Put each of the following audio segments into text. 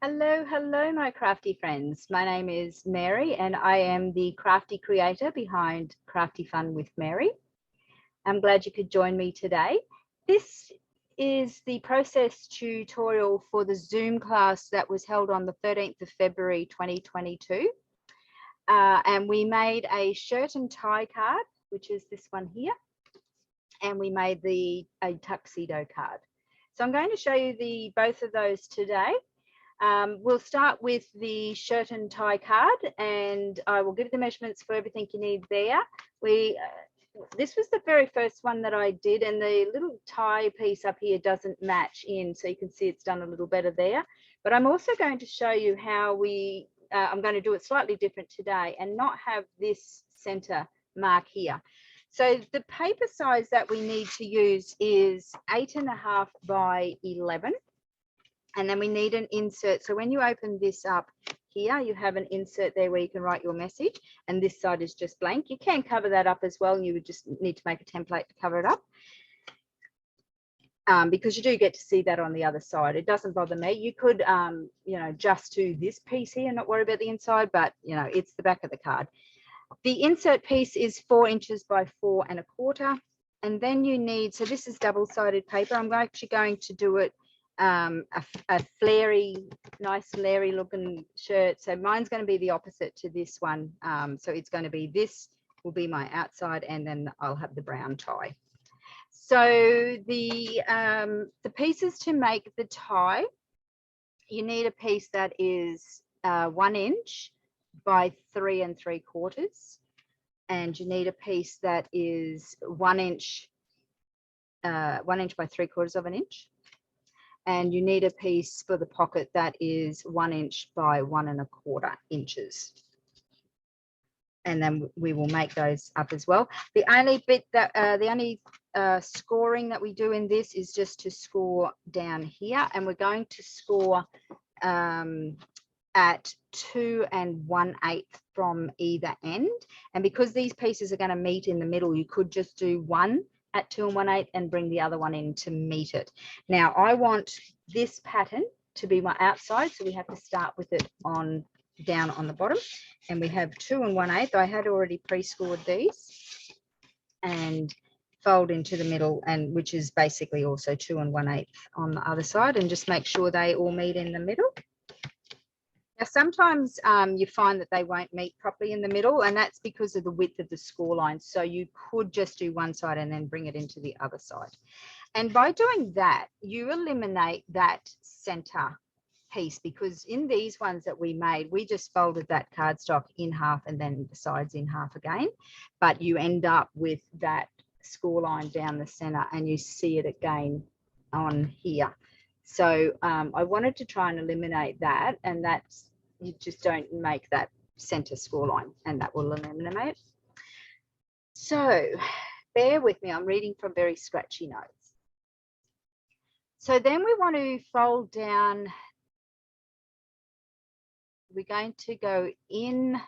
Hello, hello, my crafty friends. My name is Mary and I am the crafty creator behind Crafty Fun with Mary. I'm glad you could join me today. This is the process tutorial for the Zoom class that was held on the 13th of February 2022. And we made a shirt and tie card, which is this one here. And we made a tuxedo card. So I'm going to show you both of those today. We'll start with the shirt and tie card, and I will give the measurements for everything you need there. This was the very first one that I did, and the little tie piece up here doesn't match in, so you can see it's done a little better there. But I'm also going to show you how I'm going to do it slightly different today and not have this center mark here. So the paper size that we need to use is 8.5 by 11. And then we need an insert. So when you open this up here, you have an insert there where you can write your message. And this side is just blank. You can cover that up as well. And you would just need to make a template to cover it up. Because you do get to see that on the other side. It doesn't bother me. You could, just do this piece here and not worry about the inside, but, it's the back of the card. The insert piece is 4 inches by 4 1/4. And then you need, so this is double-sided paper. I'm actually going to do it a flary, nice flary looking shirt. So mine's going to be the opposite to this one. So it's going to be, this will be my outside, and then I'll have the brown tie. So the pieces to make the tie, you need a piece that is 1 inch by 3 3/4, and you need a piece that is 1 inch, 1 inch by 3/4 of an inch. And you need a piece for the pocket that is 1 inch by 1 1/4 inches. And then we will make those up as well. The only bit that, scoring that we do in this is just to score down here. And we're going to score at 2 1/8 from either end. And because these pieces are going to meet in the middle, you could just do one at 2 1/8 and bring the other one in to meet it. Now I want this pattern to be my outside, so we have to start with it down on the bottom, and we have 2 1/8. I had already pre-scored these, and fold into the middle, and which is basically also 2 1/8 on the other side, and just make sure they all meet in the middle. Now, sometimes you find that they won't meet properly in the middle, and that's because of the width of the score line. So you could just do one side and then bring it into the other side. And by doing that, you eliminate that center piece, because in these ones that we made, we just folded that cardstock in half and then the sides in half again. But you end up with that score line down the center, and you see it again on here. So I wanted to try and eliminate that, and that's, you just don't make that center score line, and that will eliminate. So bear with me, I'm reading from very scratchy notes. So then we want to fold down, we're going to go in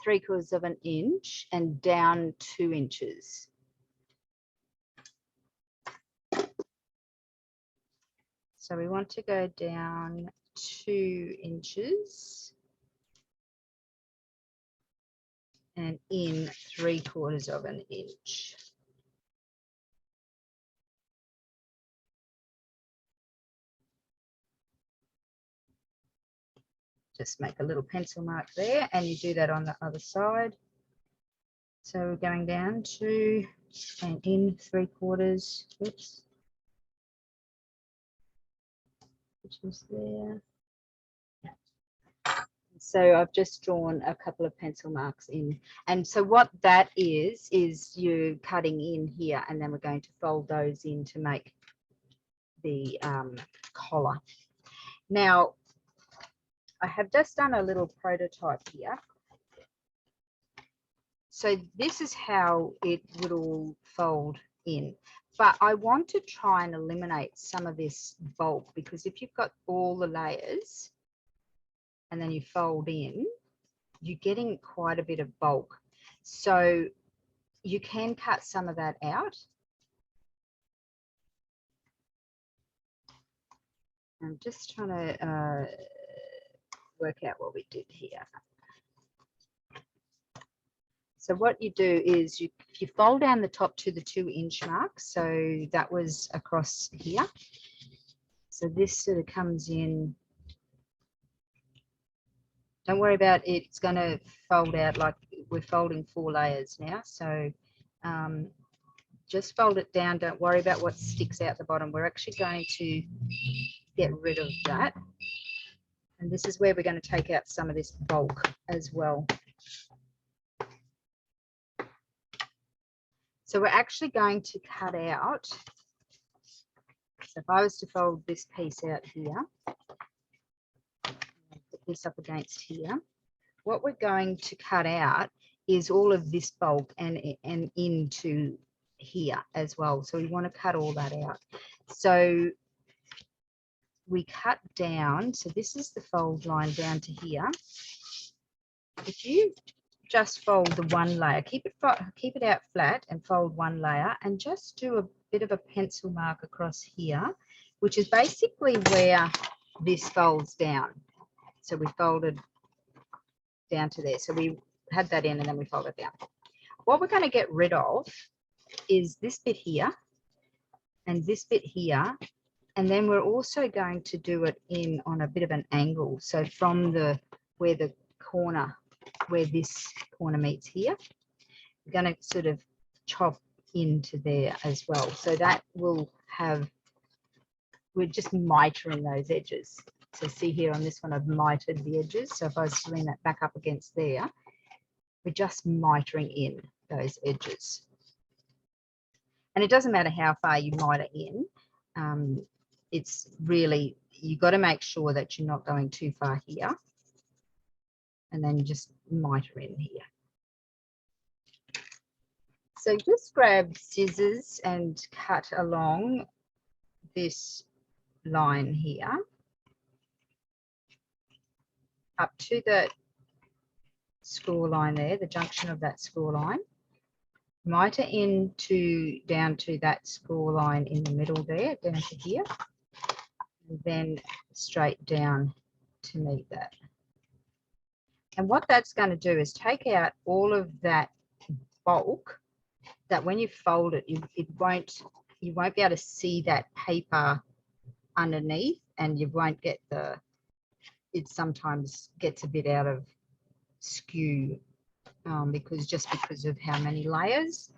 3/4 of an inch and down 2 inches. So we want to go down 2 inches and in 3/4 of an inch. Just make a little pencil mark there, and you do that on the other side. So we're going down 2 and in 3/4, oops, which is there. So I've just drawn a couple of pencil marks in. And so what that is you're cutting in here, and then we're going to fold those in to make the collar. Now, I have just done a little prototype here. So this is how it would all fold in. But I want to try and eliminate some of this bulk, because if you've got all the layers and then you fold in, you're getting quite a bit of bulk. So you can cut some of that out. I'm just trying to work out what we did here. So what you do is you fold down the top to the 2-inch mark. So that was across here. So this sort of comes in. Don't worry about it. It's going to fold out like we're folding 4 layers now. So just fold it down. Don't worry about what sticks out the bottom. We're actually going to get rid of that. And this is where we're going to take out some of this bulk as well. So we're actually going to cut out. So if I was to fold this piece out here, put this up against here, what we're going to cut out is all of this bulk and into here as well. So we want to cut all that out. So we cut down. So this is the fold line down to here. If you just fold the 1 layer, keep it out flat and fold 1 layer and just do a bit of a pencil mark across here, which is basically where this folds down. So we folded down to there. So we had that in and then we folded down. What we're going to get rid of is this bit here and this bit here. And then we're also going to do it in on a bit of an angle. So from where this corner meets here, we're going to sort of chop into there as well. So that will have, we're just mitering those edges. So see here on this one, I've mitered the edges. So if I was to lean that back up against there, we're just mitering in those edges. And it doesn't matter how far you miter in. It's really, you've got to make sure that you're not going too far here. And then just miter in here. So just grab scissors and cut along this line here up to the score line there, the junction of that score line. Miter down to that score line in the middle there, down to here, and then straight down to meet that. And what that's going to do is take out all of that bulk that when you fold it, you won't be able to see that paper underneath, and you won't get it sometimes gets a bit out of skew because of how many layers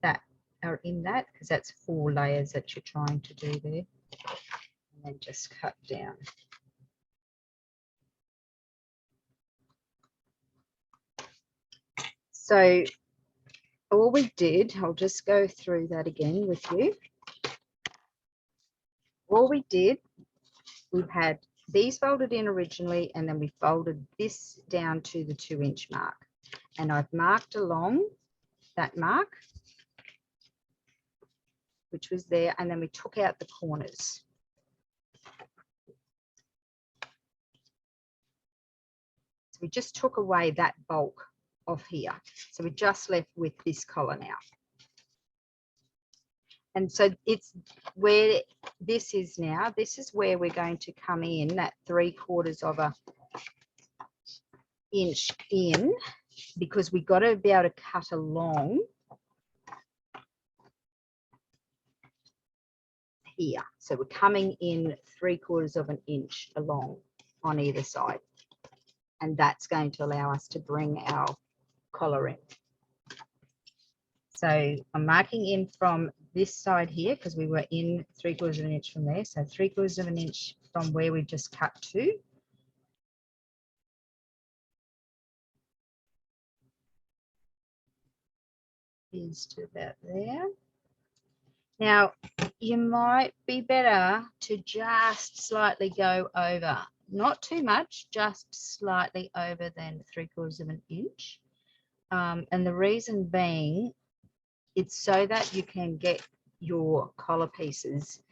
that are in that, because that's 4 layers that you're trying to do there. And then just cut down. So all we did, I'll just go through that again with you. All we did, we've had these folded in originally, and then we folded this down to the 2-inch mark. And I've marked along that mark, which was there, and then we took out the corners. So we just took away that bulk off here. So we're just left with this collar now. And so it's where this is now. This is where we're going to come in, that 3/4 of an inch in, because we've got to be able to cut along here. So we're coming in 3/4 of an inch along on either side. And that's going to allow us to bring our collar in. So I'm marking in from this side here because we were in 3/4 of an inch from there. So 3/4 of an inch from where we just cut to. Is to about there. Now, you might be better to just slightly go over, not too much, just slightly over than 3/4 of an inch. And the reason being, it's so that you can get your collar pieces.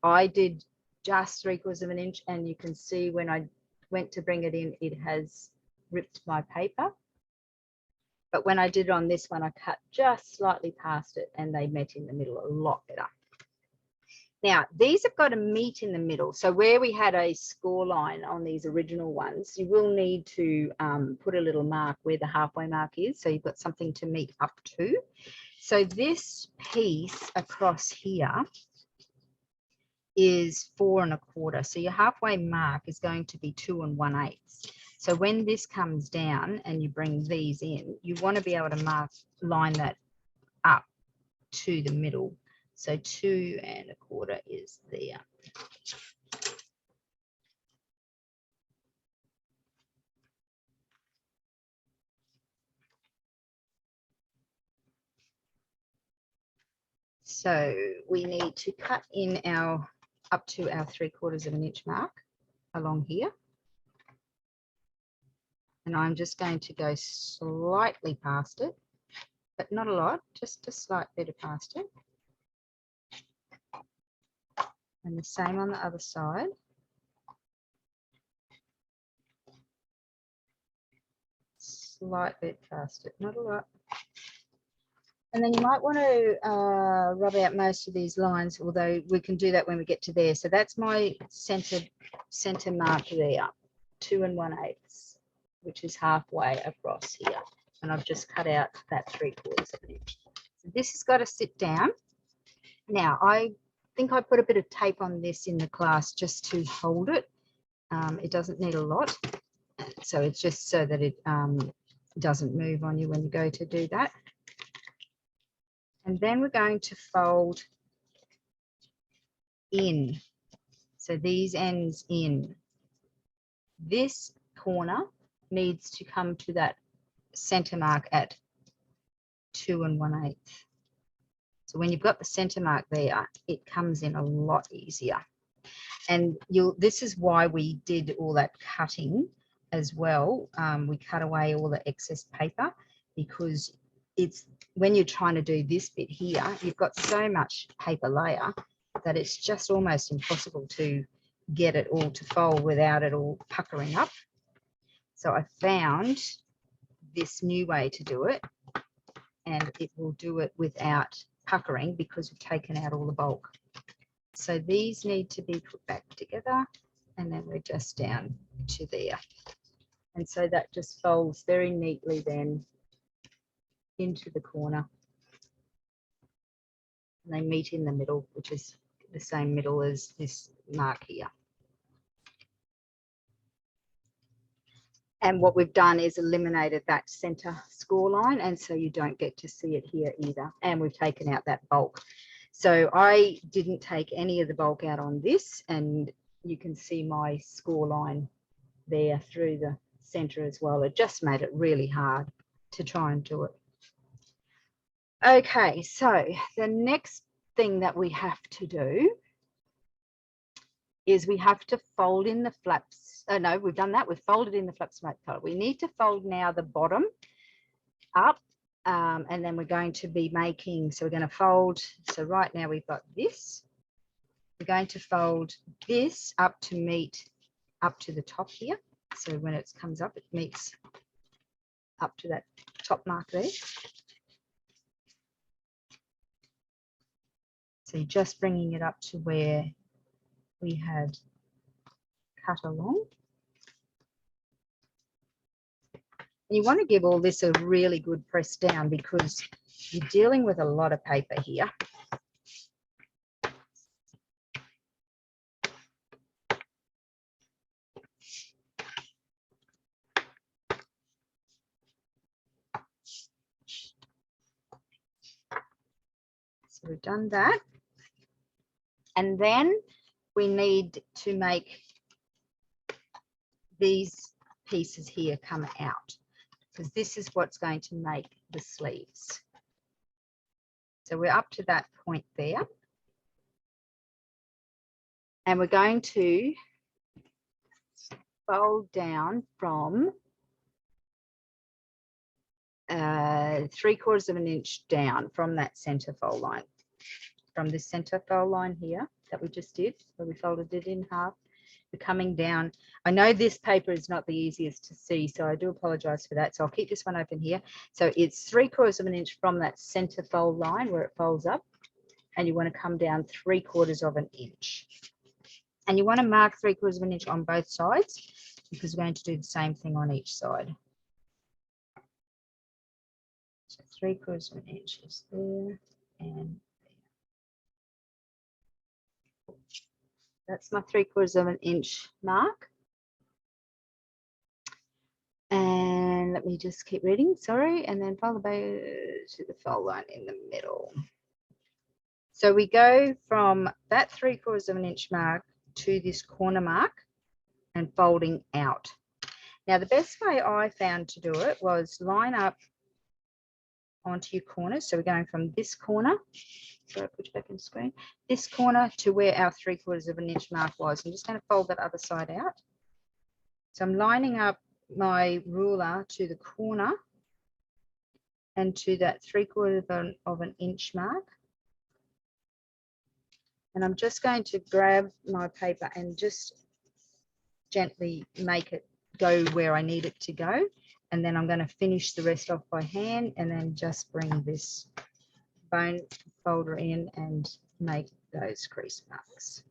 I did just 3/4 of an inch, and you can see when I went to bring it in, it has ripped my paper. But when I did it on this one, I cut just slightly past it, and they met in the middle a lot better. Now, these have got to meet in the middle. So where we had a score line on these original ones, you will need to put a little mark where the halfway mark is. So you've got something to meet up to. So this piece across here is 4 1/4. So your halfway mark is going to be 2 1/8. So when this comes down and you bring these in, you want to be able to line that up to the middle. So 2 1/4 is there. So we need to cut in our up to our 3/4 of an inch mark along here. And I'm just going to go slightly past it, but not a lot, just a slight bit past it. And the same on the other side. Slight bit past it, not a lot. And then you might want to rub out most of these lines, although we can do that when we get to there. So that's my center mark there, 2 1/8, which is halfway across here. And I've just cut out that 3/4 of an inch. So this has got to sit down. Now, I think I put a bit of tape on this in the class just to hold it. It doesn't need a lot. So it's just so that it doesn't move on you when you go to do that. And then we're going to fold in. So these ends in. This corner needs to come to that center mark at 2 1/8. So when you've got the center mark there, it comes in a lot easier. And this is why we did all that cutting as well. We cut away all the excess paper, because it's when you're trying to do this bit here, you've got so much paper layer that it's just almost impossible to get it all to fold without it all puckering up. So I found this new way to do it, and it will do it without puckering because we've taken out all the bulk. So these need to be put back together, and then we're just down to there. And so that just folds very neatly then into the corner. And they meet in the middle, which is the same middle as this mark here. And what we've done is eliminated that center score line, and so you don't get to see it here either. And we've taken out that bulk. So I didn't take any of the bulk out on this, and you can see my score line there through the center as well. It just made it really hard to try and do it. Okay, so the next thing that we have to do is we have to fold in the flaps. Oh no, we've done that. We've folded in the flaps smoke color. We need to fold now the bottom up, and then we're going to be making, so we're going to fold. So right now we've got this. We're going to fold this up to meet up to the top here. So when it comes up, it meets up to that top mark there. So you're just bringing it up to where we had cut along. And you want to give all this a really good press down because you're dealing with a lot of paper here. So we've done that. And then we need to make these pieces here come out, because this is what's going to make the sleeves. So we're up to that point there. And we're going to fold down from 3/4 of an inch down from that center fold line. From this center fold line here that we just did, where we folded it in half, we're coming down. I know this paper is not the easiest to see, so I do apologize for that. So I'll keep this one open here. So it's 3/4 of an inch from that center fold line where it folds up. and you want to come down 3/4 of an inch. And you want to mark 3/4 of an inch on both sides because we're going to do the same thing on each side. So 3/4 of an inch is there and there. That's my 3/4 of an inch mark. And let me just keep reading, sorry, and then follow by to the fold line in the middle. So we go from that 3/4 of an inch mark to this corner mark and folding out. Now the best way I found to do it was line up onto your corners. So we're going from this corner, sorry, I'll put you back in the screen, this corner to where our 3/4 of an inch mark was. I'm just going to fold that other side out. So I'm lining up my ruler to the corner and to that 3/4 of an inch mark. And I'm just going to grab my paper and just gently make it go where I need it to go. And then I'm going to finish the rest off by hand and then just bring this bone folder in and make those crease marks.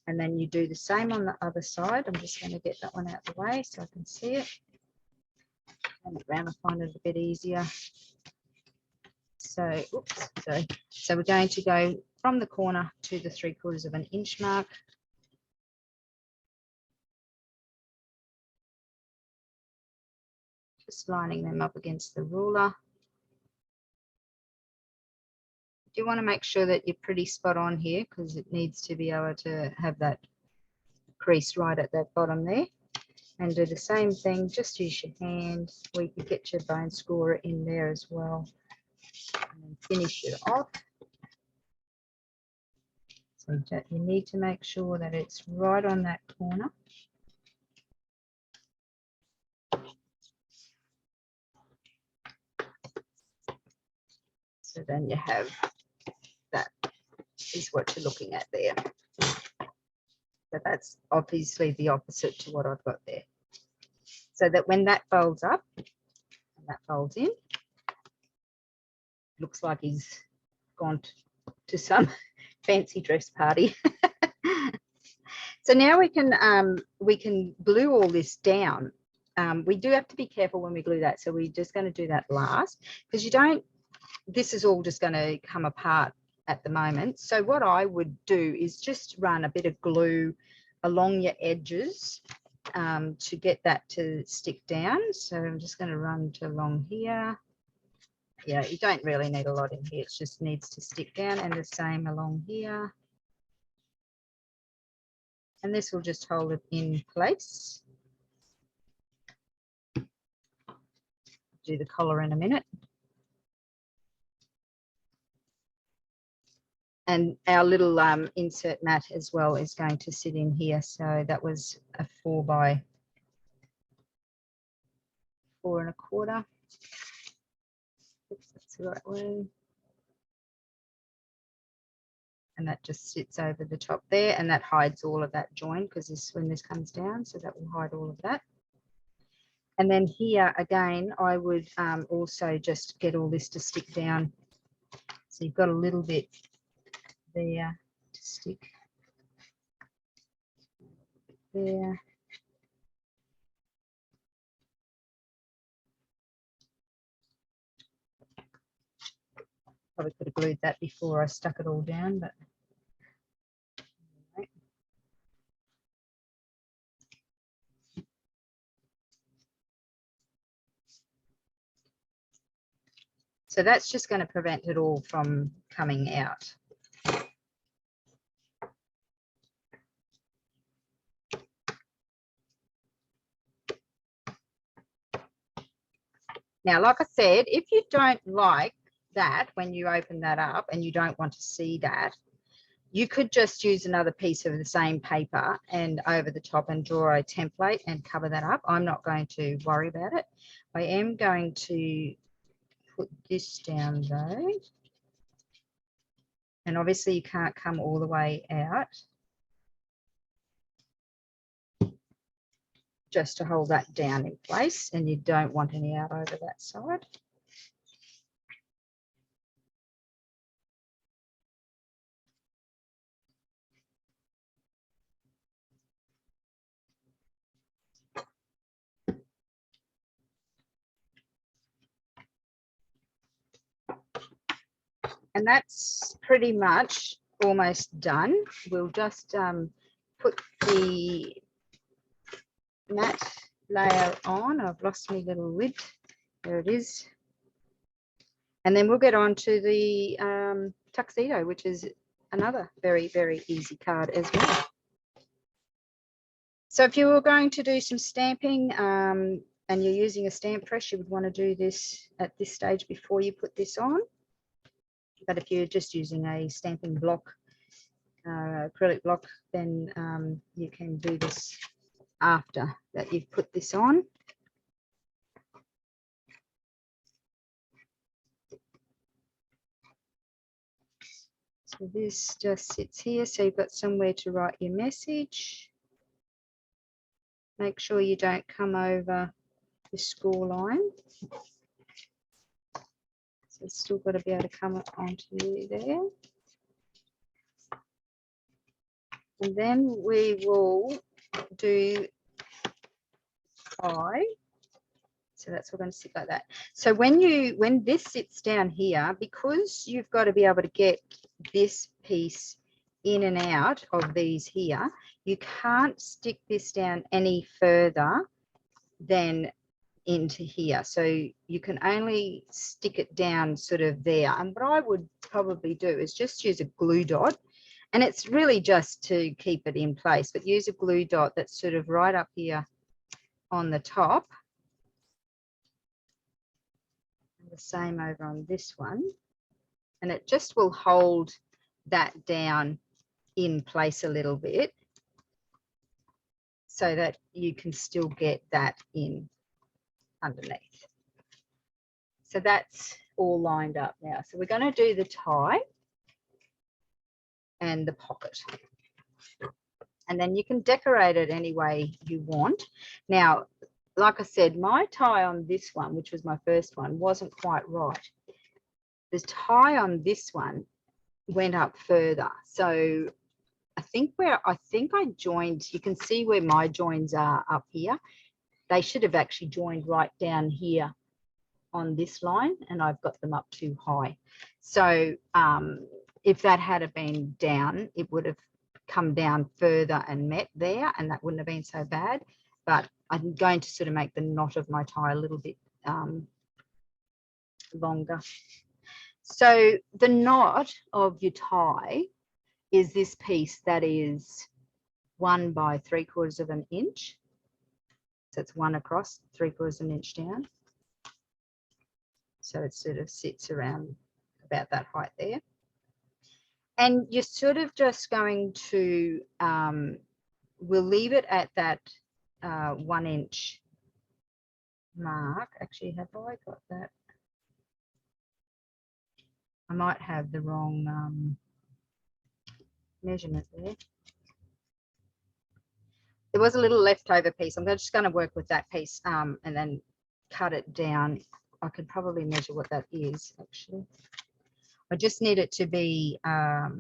And then you do the same on the other side. I'm just going to get that one out of the way so I can see it. Turn it around, I find it a bit easier. So, oops, sorry. So we're going to go from the corner to the 3/4 of an inch mark. Just lining them up against the ruler. You want to make sure that you're pretty spot on here because it needs to be able to have that crease right at that bottom there. And do the same thing, just use your hand, or you could get your bone scorer in there as well. And then finish it off. So you need to make sure that it's right on that corner. So then you have that is what you're looking at there. But that's obviously the opposite to what I've got there. So that when that folds up and that folds in, looks like he's gone to some fancy dress party. So now we can glue all this down. We do have to be careful when we glue that. So we're just going to do that last because you don't, this is all just going to come apart at the moment. So what I would do is just run a bit of glue along your edges to get that to stick down. So I'm just going to run to along here. Yeah, you don't really need a lot in here. It just needs to stick down, and the same along here. And this will just hold it in place. Do the collar in a minute. And our little insert mat as well is going to sit in here. So that was a 4 by 4 1/4. Oops, that's the right way. And that just sits over the top there, and that hides all of that join because when this comes down, so that will hide all of that. And then here again, I would also just get all this to stick down. So you've got a little bit there to stick there. Probably could have glued that before I stuck it all down, but anyway. So that's just going to prevent it all from coming out. Now, like I said, if you don't like that when you open that up and you don't want to see that, you could just use another piece of the same paper and over the top and draw a template and cover that up. I'm not going to worry about it. I am going to put this down though. And obviously you can't come all the way out. Just to hold that down in place, and you don't want any out over that side. And that's pretty much almost done. We'll just put the matte layer on. I've lost my little lid. There it is. And then we'll get on to the tuxedo, which is another very, very easy card as well. So if you were going to do some stamping and you're using a stamp press, you would want to do this at this stage before you put this on. But if you're just using a stamping block, acrylic block, then you can do this after that you've put this on. So this just sits here, so you've got somewhere to write your message. Make sure you don't come over the score line. So it's still got to be able to come onto there. And then we will do I. So that's all going to sit like that. So when this sits down here, because you've got to be able to get this piece in and out of these here, you can't stick this down any further than into here. So you can only stick it down sort of there. And what I would probably do is just use a glue dot. And it's really just to keep it in place, but use a glue dot that's sort of right up here on the top. The same over on this one, and it just will hold that down in place a little bit so that you can still get that in underneath. So that's all lined up now. So we're going to do the tie and the pocket, and then you can decorate it any way you want. Now, like I said, my tie on this one, which was my first one, wasn't quite right. The tie on this one went up further. So I think I joined, you can see where my joins are up here. They should have actually joined right down here on this line, and I've got them up too high. So if that had been down, it would have come down further and met there, and that wouldn't have been so bad. But I'm going to sort of make the knot of my tie a little bit longer. So the knot of your tie is this piece that is 1 by 3/4 of an inch. So it's 1 across, 3/4 of an inch down. So it sort of sits around about that height there. And you're sort of just going to, we'll leave it at that 1 inch mark. Actually, have I got that? I might have the wrong measurement there. There was a little leftover piece. I'm just going to work with that piece and then cut it down. I could probably measure what that is, actually. I just need it to be a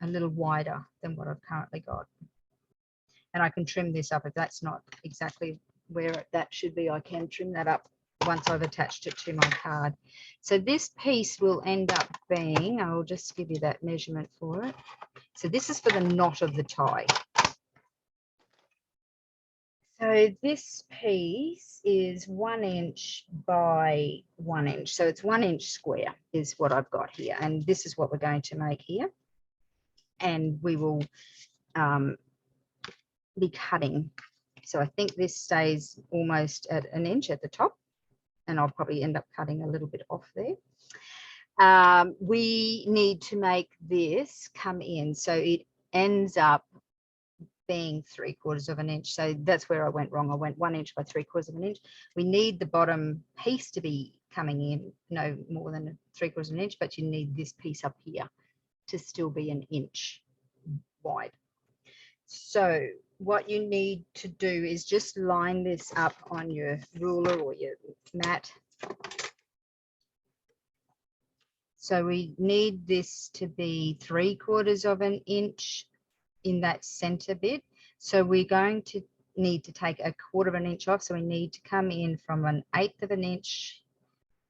little wider than what I've currently got. And I can trim this up if that's not exactly where that should be. I can trim that up once I've attached it to my card. So this piece will end up being, I'll just give you that measurement for it. So this is for the knot of the tie. So this piece is 1 inch by 1 inch. So it's 1 inch square is what I've got here. And this is what we're going to make here. And we will be cutting. So I think this stays almost at 1 inch at the top. And I'll probably end up cutting a little bit off there. We need to make this come in. So it ends up being 3/4 of an inch. So that's where I went wrong. I went 1 inch by 3/4 of an inch. We need the bottom piece to be coming in no more than 3/4 of an inch, but you need this piece up here to still be 1 inch wide. So what you need to do is just line this up on your ruler or your mat. So we need this to be 3/4 of an inch in that center bit. So we're going to need to take 1/4 of an inch off. So we need to come in from 1/8 of an inch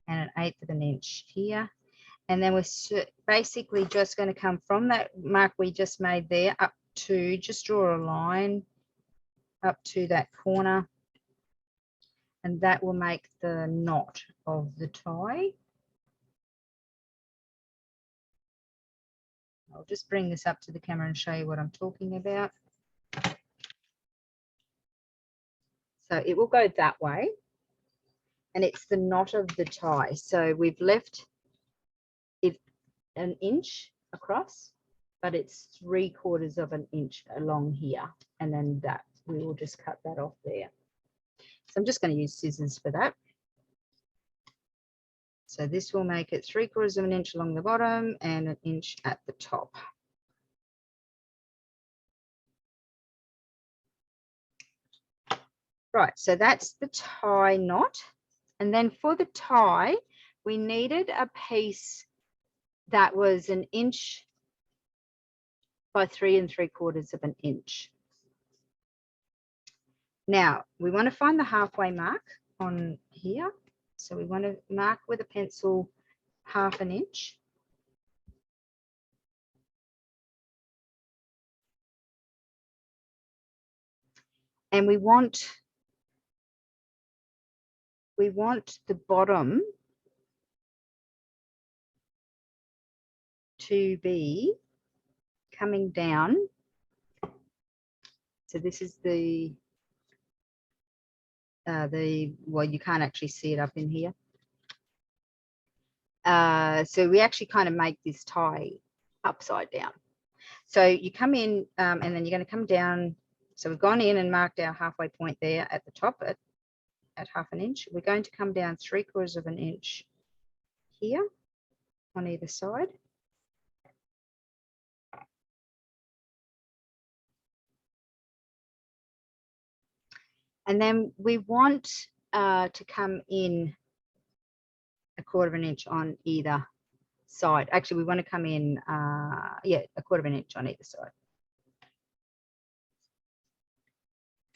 and 1/8 of an inch here. And then we're basically just going to come from that mark we just made there up to, just draw a line up to that corner, and that will make the knot of the tie. I'll just bring this up to the camera and show you what I'm talking about. So it will go that way, and it's the knot of the tie. So we've left it 1 inch across, but it's 3/4 of an inch along here, and then that we will just cut that off there. So I'm just going to use scissors for that. So this will make it 3/4 of an inch along the bottom and 1 inch at the top. Right, so that's the tie knot. And then for the tie, we needed a piece that was 1 inch by 3 3/4 of an inch. Now, we want to find the halfway mark on here. So we want to mark with a pencil 1/2 inch. And we want the bottom to be coming down. So this is well, you can't actually see it up in here. So we actually kind of make this tie upside down. So you come in and then you're going to come down. So we've gone in and marked our halfway point there at the top at 1/2 inch. We're going to come down 3/4 of an inch here on either side. And then we want to come in 1/4 of an inch on either side. Actually, we want to come in, yeah, 1/4 of an inch on either side.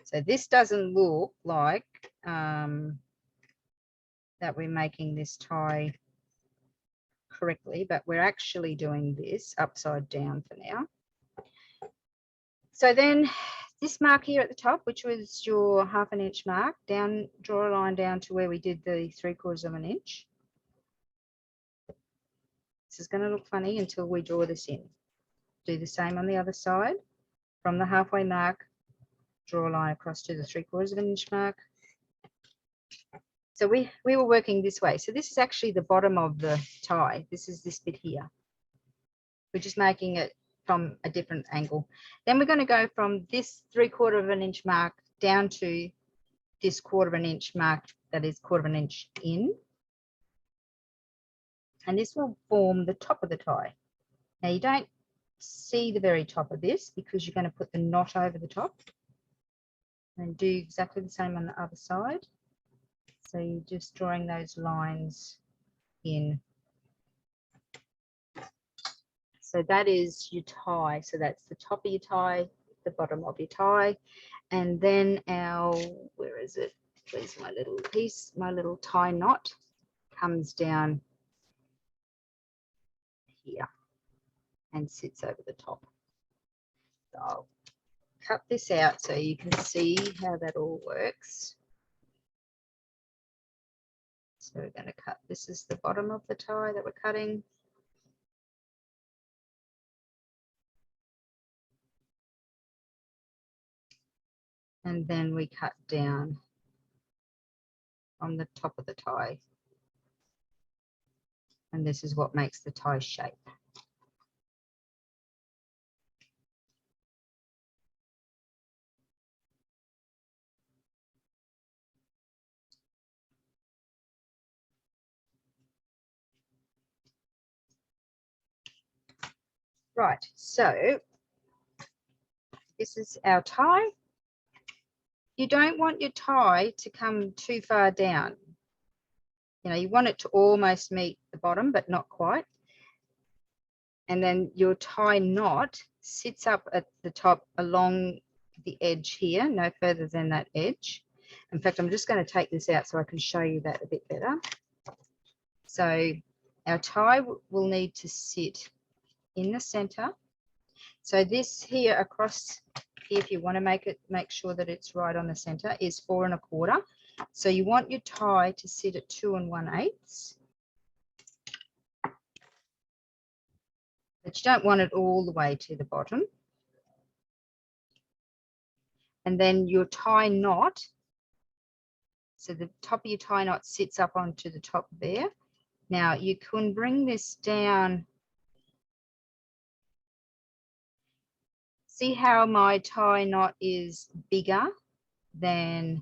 So this doesn't look like that we're making this tie correctly, but we're actually doing this upside down for now. So then this mark here at the top, which was your 1/2 inch mark, down, draw a line down to where we did the 3/4 of an inch. This is going to look funny until we draw this in. Do the same on the other side. From the halfway mark, draw a line across to the 3/4 of an inch mark. So we were working this way. So this is actually the bottom of the tie. This is this bit here. We're just making it from a different angle. Then we're going to go from this 3/4 of an inch mark down to this 1/4 of an inch mark that is 1/4 of an inch in. And this will form the top of the tie. Now you don't see the very top of this because you're going to put the knot over the top, and do exactly the same on the other side. So you're just drawing those lines in. So that is your tie. So that's the top of your tie, the bottom of your tie. And then our, where is it? Where's my little piece? My little tie knot comes down here and sits over the top. So I'll cut this out so you can see how that all works. So we're going to cut, this is the bottom of the tie that we're cutting. And then we cut down on the top of the tie. And this is what makes the tie shape. Right, so this is our tie. You don't want your tie to come too far down. You know, you want it to almost meet the bottom, but not quite. And then your tie knot sits up at the top along the edge here, no further than that edge. In fact, I'm just going to take this out so I can show you that a bit better. So Our tie will need to sit in the center. So this here across here, if you want to make sure that it's right on the center, is 4 1/4. So you want your tie to sit at 2 1/8. But you don't want it all the way to the bottom. And then your tie knot, so the top of your tie knot sits up onto the top there. Now you can bring this down. See how my tie knot is bigger than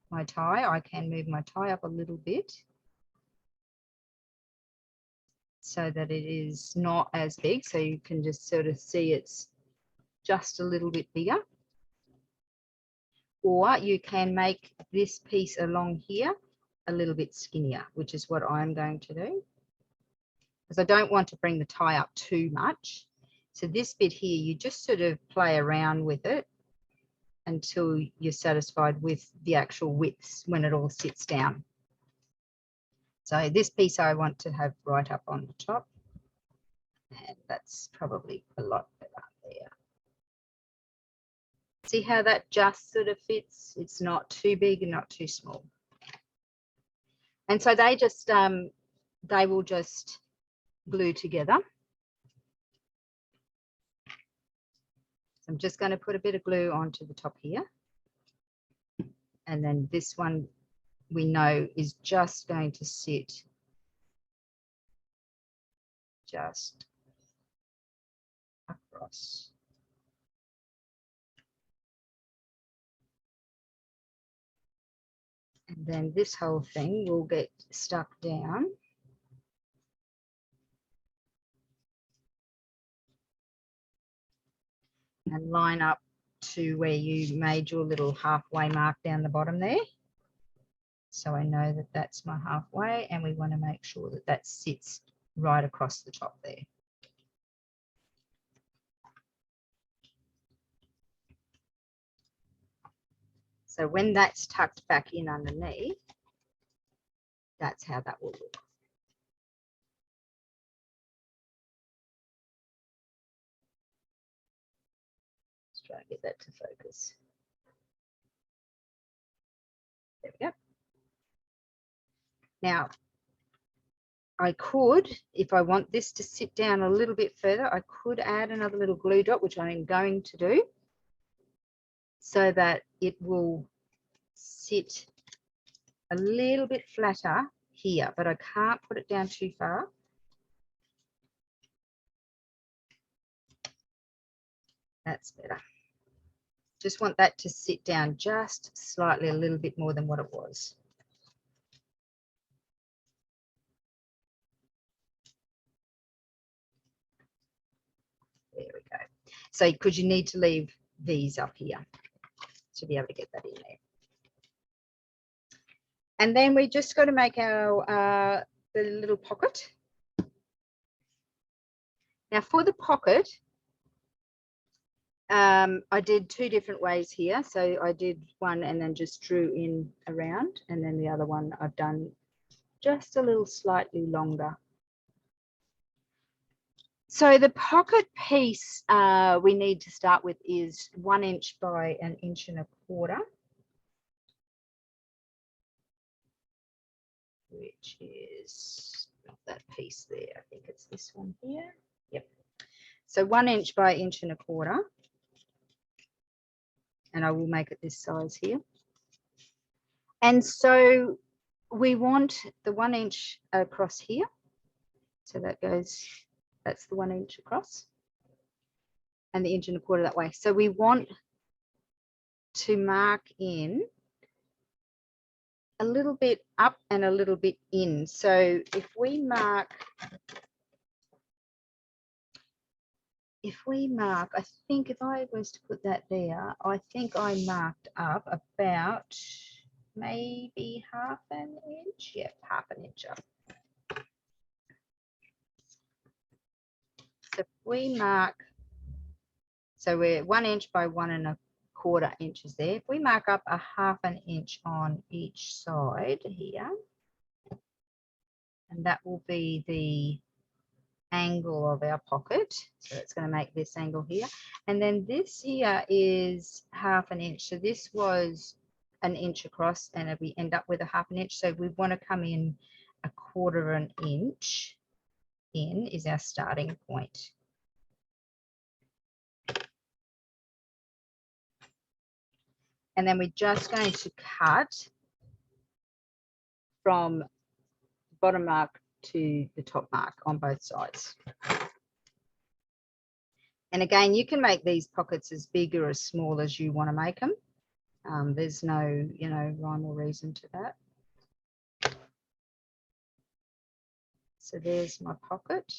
my tie? I can move my tie up a little bit so that it is not as big. So you can just sort of see it's just a little bit bigger. Or you can make this piece along here a little bit skinnier, which is what I'm going to do, because I don't want to bring the tie up too much. So this bit here, you just sort of play around with it until you're satisfied with the actual widths when it all sits down. So this piece I want to have right up on the top, and that's probably a lot better there. See how that just sort of fits? It's not too big and not too small. And so they just, they will just glue together. So I'm just going to put a bit of glue onto the top here. And then this one we know is just going to sit just across. And then this whole thing will get stuck down. And line up to where you made your little halfway mark down the bottom there. So I know that that's my halfway, and we want to make sure that that sits right across the top there. So when that's tucked back in underneath, that's how that will look. Let's try and get that to focus. There we go. Now, I could, if I want this to sit down a little bit further, I could add another little glue dot, which I'm going to do, so that it will sit a little bit flatter here, but I can't put it down too far. That's better. Just want that to sit down just slightly a little bit more than what it was. There we go. So because you need to leave these up here to be able to get that in there. And then we just got to make our the little pocket. Now for the pocket, I did 2 different ways here. So I did one and then just drew in around, and then the other one I've done just a little slightly longer. So the pocket piece we need to start with is 1 inch by 1 1/4 inches, which is not that piece there. I think it's this one here. Yep. So 1 inch by 1 1/4 inches. And I will make it this size here. And so we want the 1 inch across here. So that goes, that's the 1 inch across, and the 1 1/4 inches that way. So we want to mark in a little bit up and a little bit in. So if we mark, I think if I was to put that there, I think I marked up about maybe 1/2 inch. Yeah, 1/2 inch up. So if we mark, so we're 1 inch by 1 1/4 inches there. If we mark up 1/2 inch on each side here, and that will be the angle of our pocket. So it's going to make this angle here. And then this here is 1/2 inch. So this was 1 inch across, and we end up with a 1/2 inch. So we want to come in 1/4 inch in is our starting point. And then we're just going to cut from bottom mark to the top mark on both sides. And again, you can make these pockets as big or as small as you want to make them. There's no, you know, rhyme or reason to that. So there's my pocket.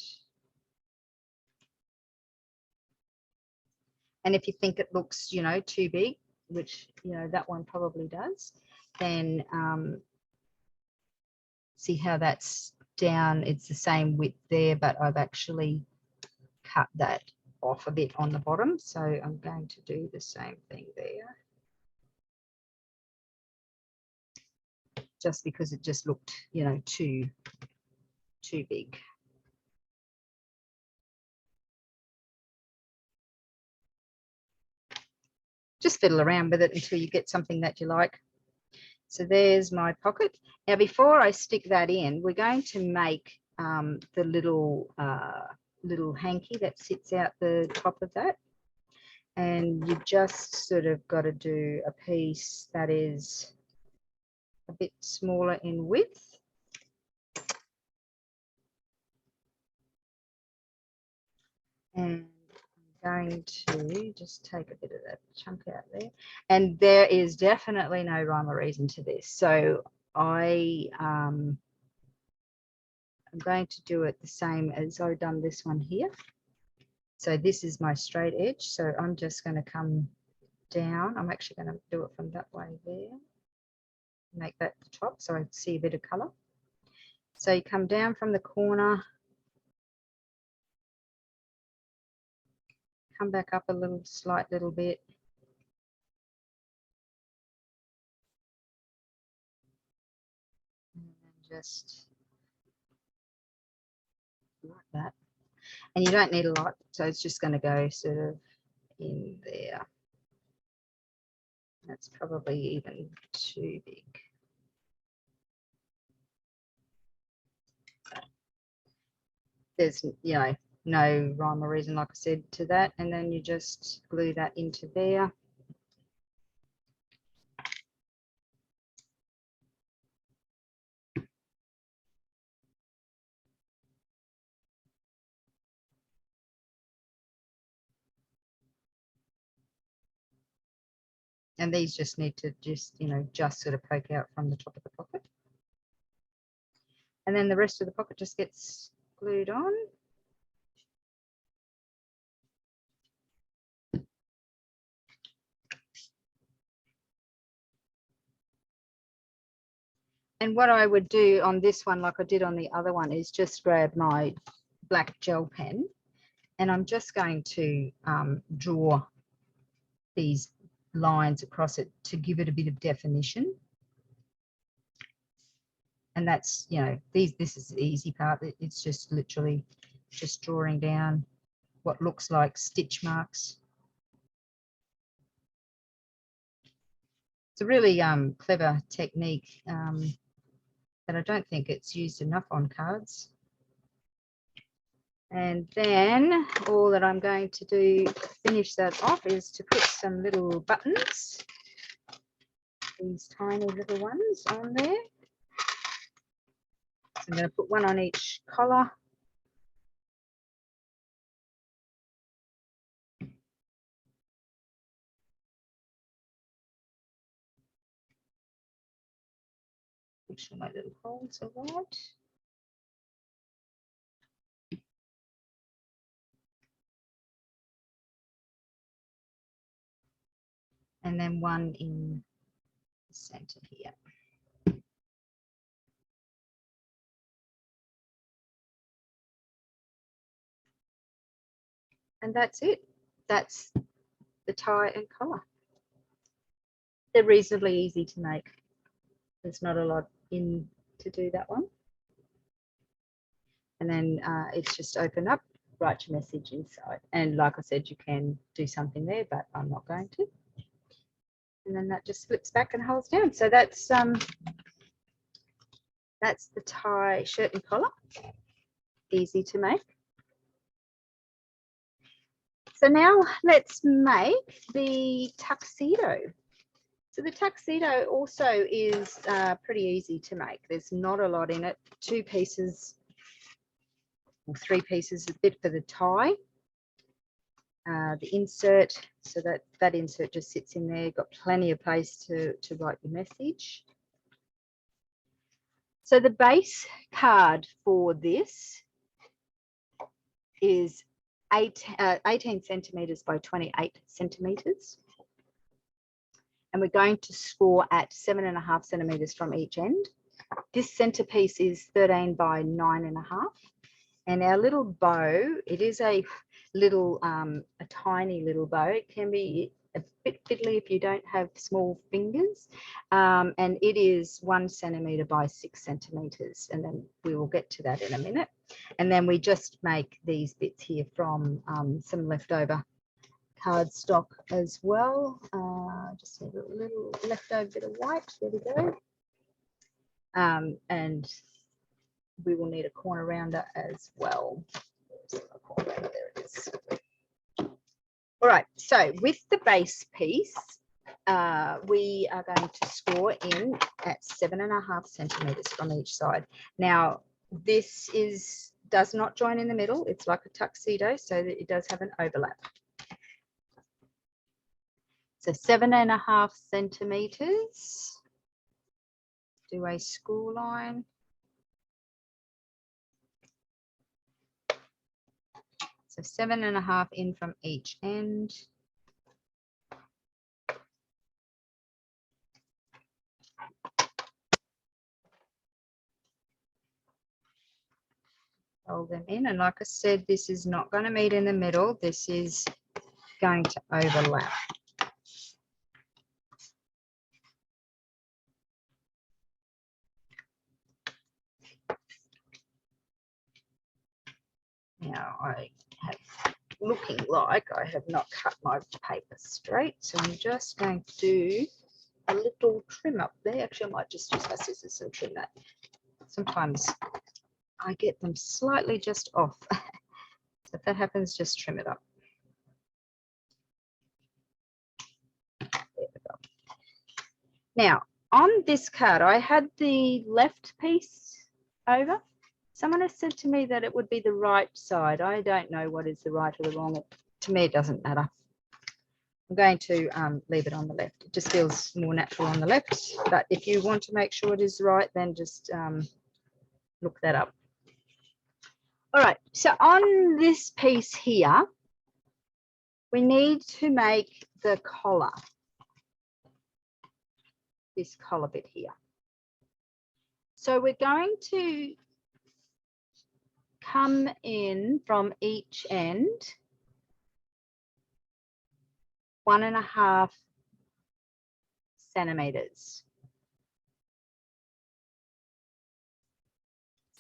And if you think it looks, you know, too big, which, you know, that one probably does, then see how that's down. It's the same width there, but I've actually cut that off a bit on the bottom. So I'm going to do the same thing there. Just because it just looked, you know, too big. Just fiddle around with it until you get something that you like. So there's my pocket. Now, before I stick that in, we're going to make the little hanky that sits out the top of that. And you just sort of got to do a piece that is a bit smaller in width. And I'm going to just take a bit of that chunk out there. And there is definitely no rhyme or reason to this. So I'm going to do it the same as I've done this one here. So this is my straight edge. So I'm just going to come down. I'm actually going to do it from that way there. Make that the top so I see a bit of colour. So you come down from the corner, come back up a slight little bit. And then just like that. And you don't need a lot, so it's just going to go sort of in there. That's probably even too big. There's, you know, no rhyme or reason, like I said, to that. And then you just glue that into there. And these just need to just, you know, just sort of poke out from the top of the pocket. And then the rest of the pocket just gets glued on. And what I would do on this one, like I did on the other one, is just grab my black gel pen, and I'm just going to draw these lines across it to give it a bit of definition. And that's, you know, this is the easy part. It's just literally just drawing down what looks like stitch marks. It's a really clever technique that I don't think it's used enough on cards. And then all that I'm going to do to finish that off is to put some little buttons, these tiny little ones on there. So I'm going to put one on each collar. Make sure my little holes are right. And then one in the center here. And that's it. That's the tie and collar. They're reasonably easy to make. There's not a lot in to do that one. and then it's just open up, write your message inside. And like I said, you can do something there, but I'm not going to. And then that just flips back and holds down. So that's the tie shirt and collar. Easy to make. So now let's make the tuxedo. So the tuxedo also is pretty easy to make. There's not a lot in it. 2 pieces or 3 pieces, a bit for the tie. The insert, so that insert just sits in there. You've got plenty of place to write your message. So the base card for this is 18 centimeters by 28 centimeters. And we're going to score at 7.5 centimeters from each end. This centerpiece is 13 by 9.5. And our little bow, it is a little, a tiny little bow. It can be a bit fiddly if you don't have small fingers. And it is 1 centimeter by 6 centimeters. And then we will get to that in a minute. And then we just make these bits here from some leftover cardstock as well. Just need a little leftover bit of white. There we go. And we will need a corner rounder as well. There it is. All right, so with the base piece, we are going to score in at 7.5 centimeters from each side. Now, this does not join in the middle. It's like a tuxedo, so that it does have an overlap. So 7.5 centimeters. Do a score line. So 7.5 in from each end. Fold them in, and like I said, this is not going to meet in the middle. This is going to overlap. Now I have looking like I have not cut my paper straight, so I'm just going to do a little trim up there. Actually, I might just use my scissors and trim that. Sometimes I get them slightly just off. So if that happens, just trim it up. There we go. Now, on this card, I had the left piece over. Someone has said to me that it would be the right side. I don't know what is the right or the wrong. To me, it doesn't matter. I'm going to leave it on the left. It just feels more natural on the left. But if you want to make sure it is right, then just look that up. All right, so on this piece here, we need to make the collar. This collar bit here. So we're going to come in from each end 1.5 centimeters.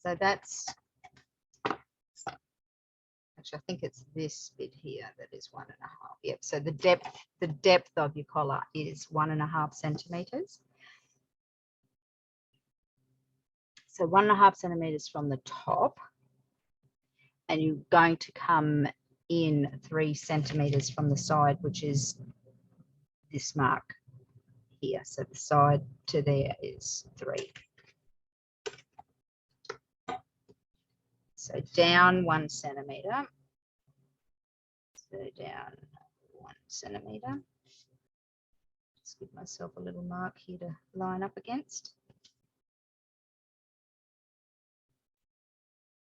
So that's, actually, I think it's this bit here that is 1.5. Yep. So the depth of your collar is 1.5 centimeters. So 1.5 centimeters from the top, and you're going to come in 3 centimeters from the side, which is this mark here. So the side to there is 3. So down 1 centimeter. So down 1 centimeter. Just give myself a little mark here to line up against.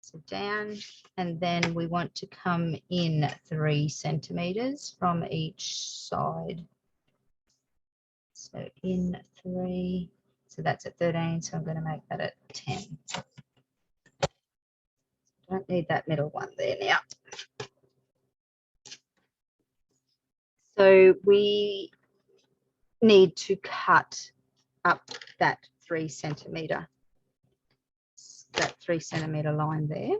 So down, and then we want to come in 3 centimeters from each side. So in 3, so that's at 13, so I'm going to make that at 10. Don't need that middle one there now. So we need to cut up that 3 centimeter line there.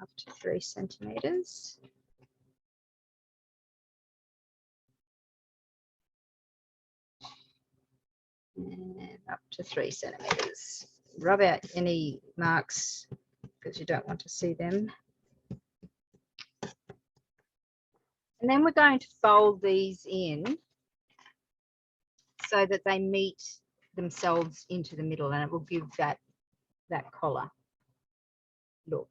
up to 3 centimeters. And up to 3 centimeters. Rub out any marks because you don't want to see them. And then we're going to fold these in so that they meet themselves into the middle, and it will give that collar look.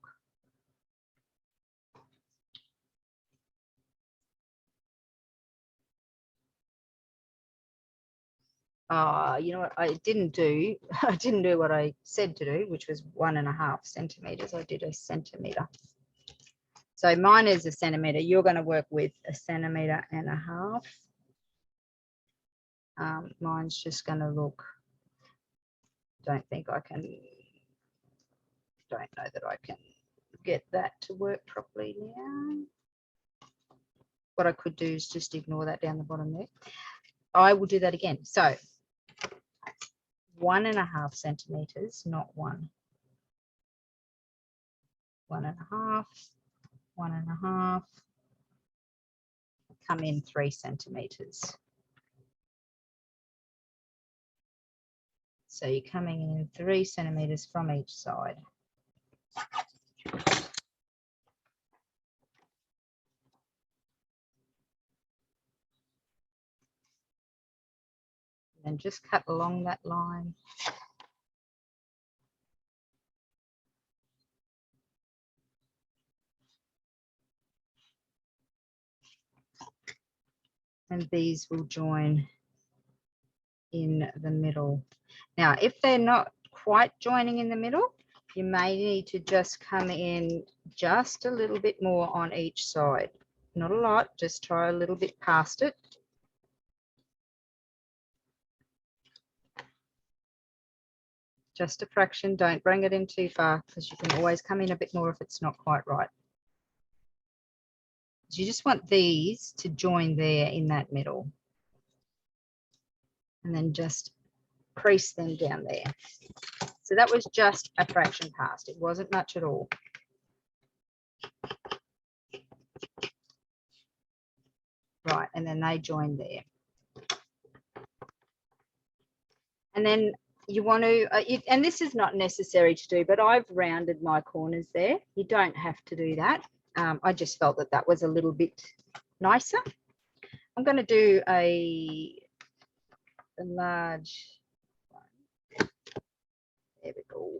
You know what I didn't do? I didn't do what I said to do, which was 1.5 centimeters. I did a centimeter. So mine is a centimeter. You're going to work with 1.5 centimeters. Mine's just going to look. Don't know that I can get that to work properly now. What I could do is just ignore that down the bottom there. I will do that again. So 1.5 centimeters, not 1. 1.5, 1.5. Come in 3 centimeters. So you're coming in 3 centimeters from each side. And just cut along that line. And these will join in the middle. Now, if they're not quite joining in the middle, you may need to just come in just a little bit more on each side. Not a lot, just try a little bit past it. Just a fraction, don't bring it in too far because you can always come in a bit more if it's not quite right. So you just want these to join there in that middle. And then just crease them down there. So that was just a fraction past. It wasn't much at all. Right, and then they join there. And then you want to, and this is not necessary to do, but I've rounded my corners there. You don't have to do that. I just felt that that was a little bit nicer. I'm going to do a large one. There we go.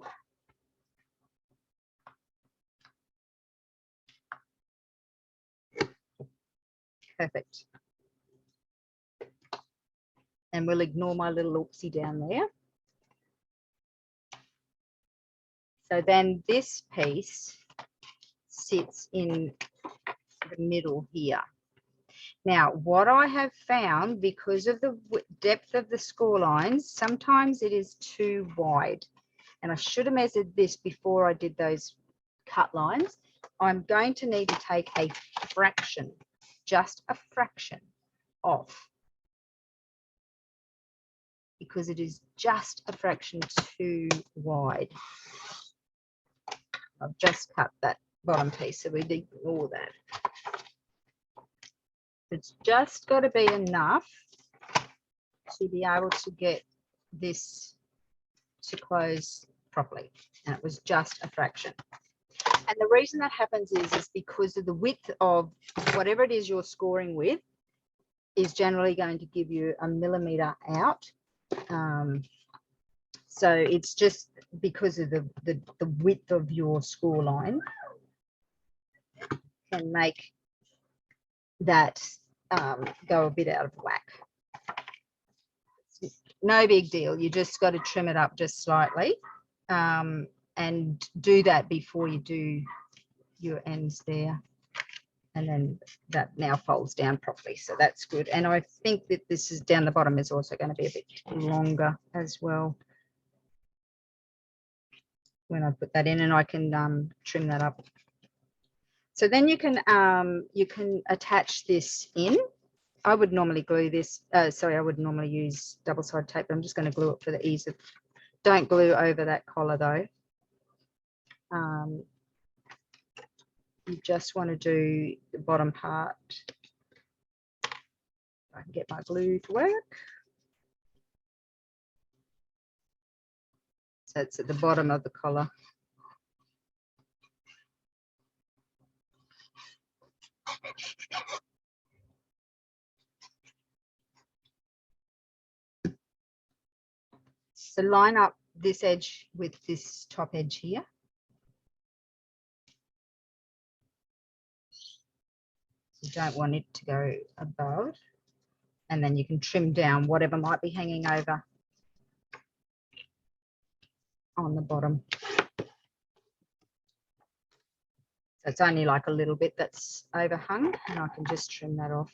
Perfect. And we'll ignore my little oopsie down there. So then this piece sits in the middle here. Now, what I have found, because of the depth of the score lines, sometimes it is too wide. And I should have measured this before I did those cut lines. I'm going to need to take a fraction, just a fraction off, because it is just a fraction too wide. I've just cut that bottom piece, so we ignore that. It's just got to be enough to be able to get this to close properly. And it was just a fraction. And the reason that happens is because of the width of whatever it is you're scoring with is generally going to give you a millimeter out. So it's just because of the width of your score line can make that go a bit out of whack. No big deal. You just got to trim it up just slightly, and do that before you do your ends there. And then that now folds down properly, so that's good. And I think that this is down the bottom is also going to be a bit longer as well when I put that in, and I can trim that up. So then you can attach this in. I would normally glue this. Sorry, I would normally use double-sided tape. I'm just going to glue it for the ease of. Don't glue over that collar though. you just want to do the bottom part. I can get my glue to work. So it's at the bottom of the collar. So line up this edge with this top edge here. You don't want it to go above. And then you can trim down whatever might be hanging over on the bottom. So it's only like a little bit that's overhung, and I can just trim that off.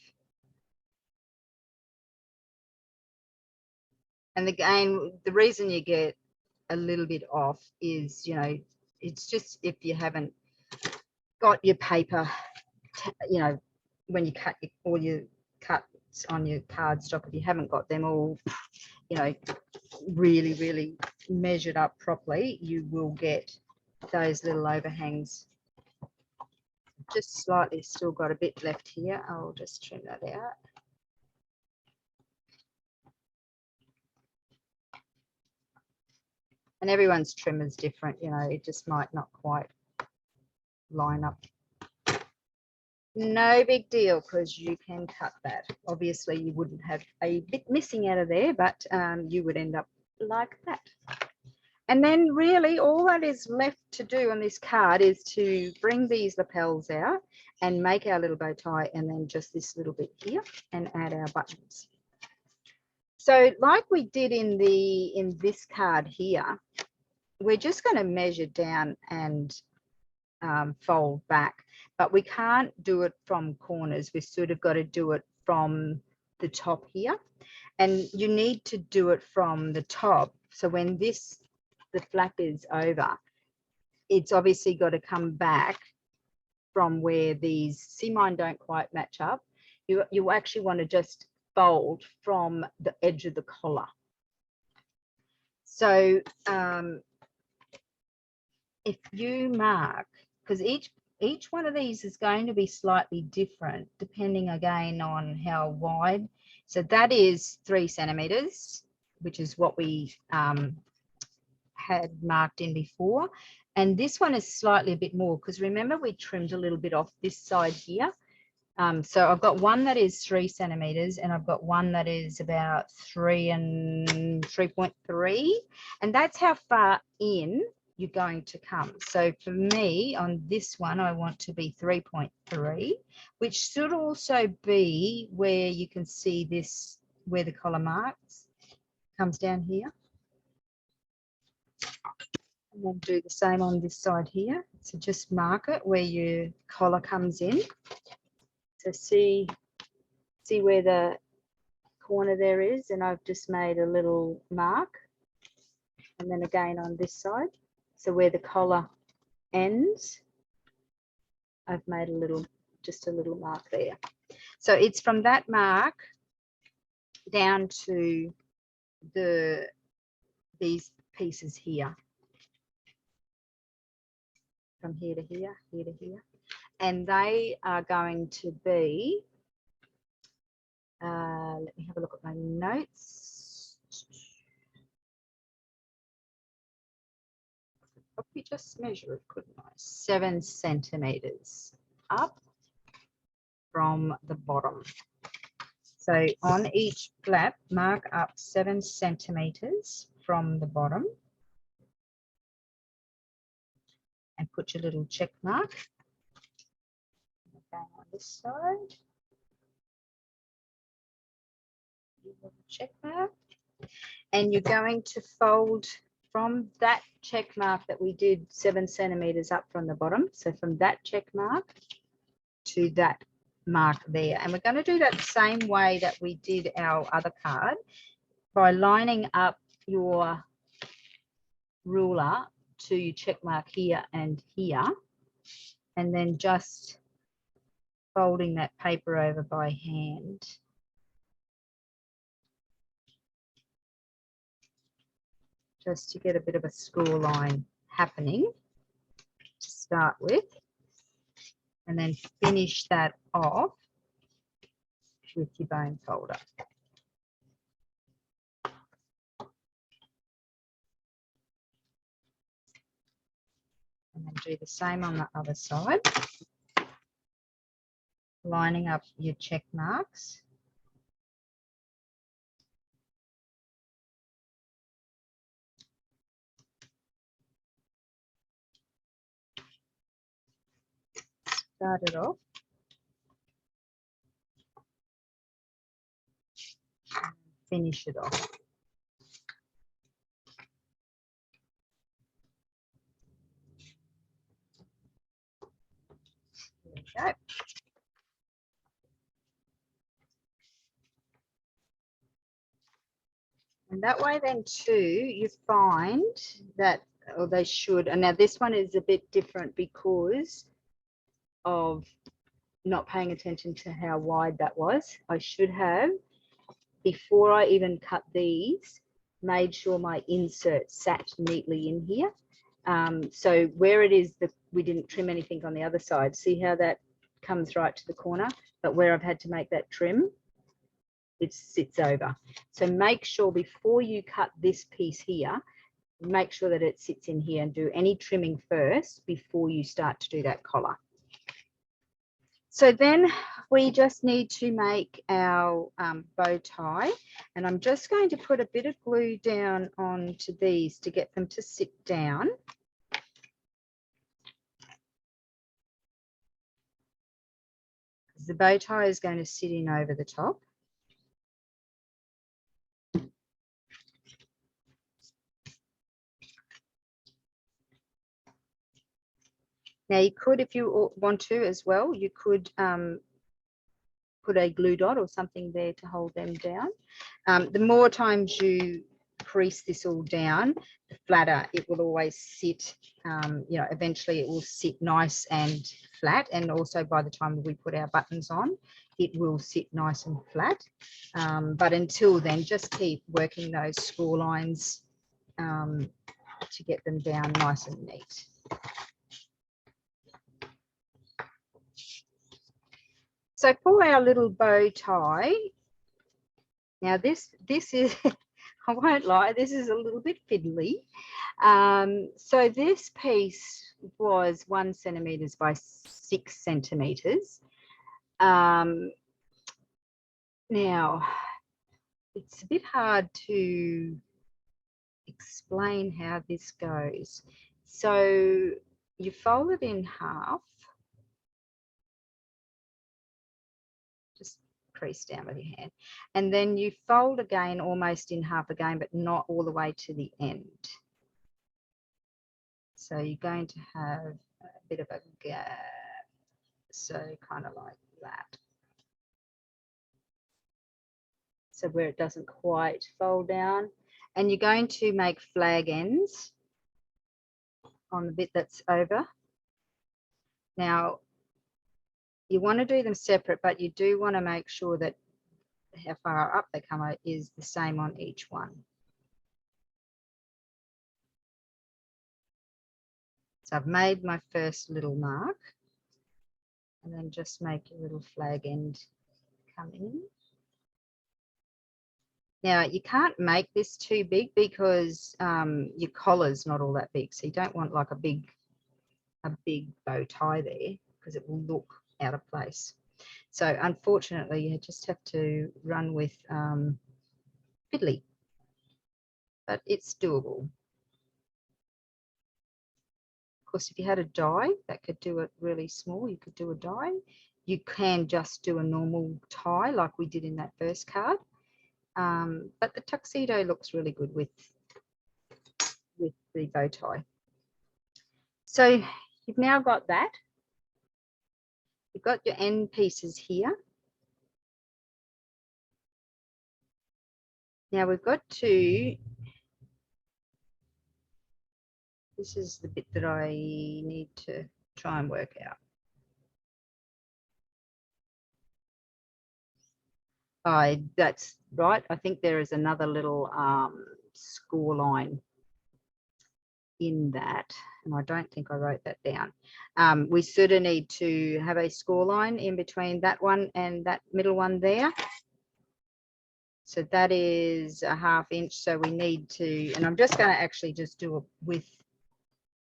And again, the reason you get a little bit off is, you know, it's just if you haven't got your paper, you know, when you cut all your cuts on your cardstock, if you haven't got them all, you know, really, really measured up properly, you will get those little overhangs. Just slightly still got a bit left here. I'll just trim that out. And everyone's trim is different, you know, it just might not quite line up. No big deal, because you can cut that. Obviously, you wouldn't have a bit missing out of there, but you would end up like that. And then really all that is left to do on this card is to bring these lapels out and make our little bow tie, and then just this little bit here, and add our buttons. So like we did in this card here, we're just going to measure down and fold back, but we can't do it from corners. We've sort of got to do it from the top here, and you need to do it from the top. So when the flap is over, it's obviously got to come back from where these, see mine don't quite match up. You actually want to just fold from the edge of the collar. So if you mark, because each one of these is going to be slightly different depending again on how wide. So that is 3 centimeters, which is what we had marked in before. And this one is slightly a bit more, because remember we trimmed a little bit off this side here. So I've got one that is 3 centimeters, and I've got one that is about 3 and 3.3, and that's how far in you're going to come. So for me on this one, I want to be 3.3, which should also be where you can see this, where the collar marks comes down here. And then do the same on this side here. So just mark it where your collar comes in. So see where the corner there is, and I've just made a little mark. And then again on this side, so where the collar ends, I've made just a little mark there. So it's from that mark down to these pieces here, from here to here, here to here, and they are going to be, let me have a look at my notes. Probably just measure it, couldn't I? 7 centimeters up from the bottom. So on each flap, mark up 7 centimeters from the bottom, and put your little check mark. Again on this side, your little check mark, and you're going to fold from that check mark that we did 7 centimeters up from the bottom. So from that check mark to that mark there, and we're going to do that the same way that we did our other card, by lining up your ruler to your check mark here and here, and then just folding that paper over by hand. Just to get a bit of a score line happening to start with. and then finish that off with your bone folder. And then do the same on the other side, lining up your check marks. Start it off. And finish it off. There we go. And that way then too, you find that, or they should, and now this one is a bit different because of not paying attention to how wide that was. I should have, before I even cut these, made sure my insert sat neatly in here. So where it is that we didn't trim anything on the other side, see how that comes right to the corner, but where I've had to make that trim, it sits over. So make sure before you cut this piece here, make sure that it sits in here and do any trimming first before you start to do that collar. So then we just need to make our bow tie, and I'm just going to put a bit of glue down onto these to get them to sit down. The bow tie is going to sit in over the top. Now you could, if you want to as well, you could put a glue dot or something there to hold them down. The more times you crease this all down, the flatter it will always sit. You know, eventually it will sit nice and flat, and also by the time we put our buttons on, it will sit nice and flat. But until then, just keep working those score lines to get them down nice and neat. So for our little bow tie, now this is, I won't lie, this is a little bit fiddly. So this piece was 1 centimetre by 6 centimetres. Now, it's a bit hard to explain how this goes. So you fold it in half. Just crease down with your hand, and then you fold again almost in half again, but not all the way to the end. So you're going to have a bit of a gap, so kind of like that. So where it doesn't quite fold down, and you're going to make flag ends on the bit that's over. Now you want to do them separate, but you do want to make sure that how far up they come out is the same on each one. So I've made my first little mark, and then just make your little flag end come in. Now you can't make this too big because your collar's not all that big, so you don't want like a big bow tie there because it will look out of place. So unfortunately, you just have to run with fiddly, but it's doable. Of course, if you had a die that could do it really small, you could do a die. You can just do a normal tie like we did in that first card. But the tuxedo looks really good with the bow tie. So you've now got that. You've got your end pieces here. Now we've got to, this is the bit that I need to try and work out. That's right. I think there is another little score line in that, and I don't think I wrote that down, we sort of need to have a score line in between that one and that middle one there. So that is a 1/2 inch. So we need to, and I'm just going to actually just do it with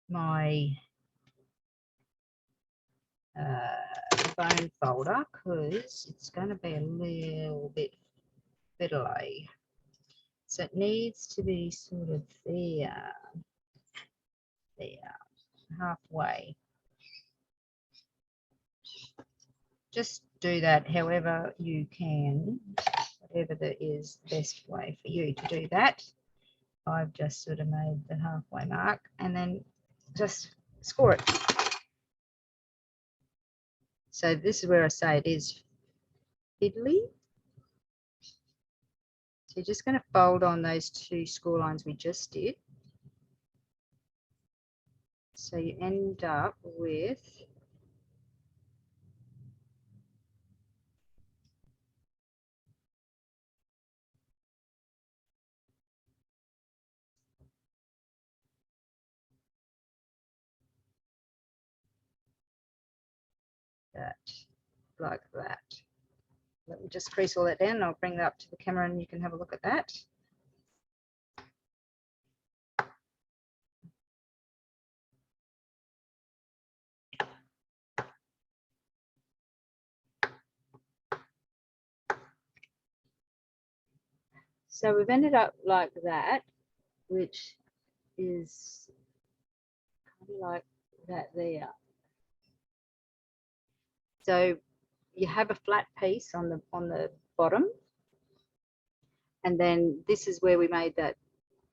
my bone folder because it's going to be a little bit fiddly. So it needs to be sort of there, halfway. Just do that however you can, whatever that is the best way for you to do that. I've just sort of made the halfway mark and then just score it. So this is where I say it is fiddly. So you're just going to fold on those 2 score lines we just did. So you end up with that, like that. Let me just crease all that down and I'll bring that up to the camera and you can have a look at that. So we've ended up like that, which is kind of like that there. So you have a flat piece on the bottom, and then this is where we made that